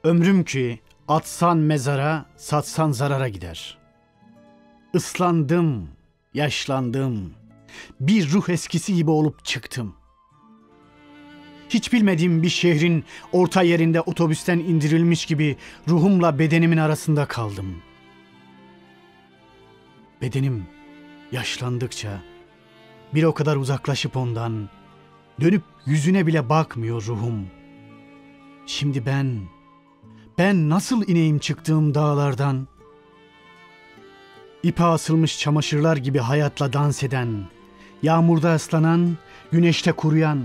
Ömrüm ki atsan mezara, satsan zarara gider. Islandım, yaşlandım. Bir ruh eskisi gibi olup çıktım. Hiç bilmediğim bir şehrin orta yerinde otobüsten indirilmiş gibi ruhumla bedenimin arasında kaldım. Bedenim yaşlandıkça bir o kadar uzaklaşıp ondan, dönüp yüzüne bile bakmıyor ruhum. Şimdi ben nasıl ineyim çıktığım dağlardan? İpe asılmış çamaşırlar gibi hayatla dans eden, yağmurda ıslanan, güneşte kuruyan,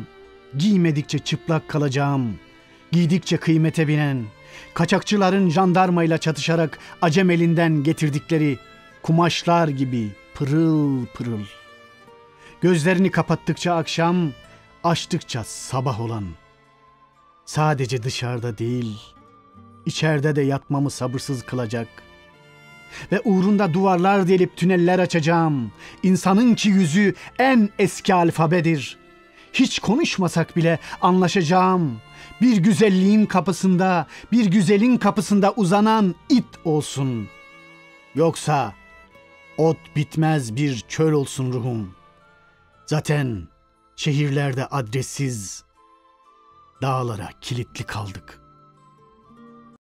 giymedikçe çıplak kalacağım, giydikçe kıymete binen, kaçakçıların jandarmayla çatışarak acem elinden getirdikleri kumaşlar gibi pırıl pırıl. Gözlerini kapattıkça akşam, açtıkça sabah olan. Sadece dışarıda değil, içeride de yatmamı sabırsız kılacak. Ve uğrunda duvarlar delip tüneller açacağım. İnsanın ki yüzü en eski alfabedir. Hiç konuşmasak bile anlaşacağım. Bir güzelliğin kapısında, bir güzelin kapısında uzanan it olsun. Yoksa ot bitmez bir çöl olsun ruhum. Zaten şehirlerde adressiz, dağlara kilitli kaldık.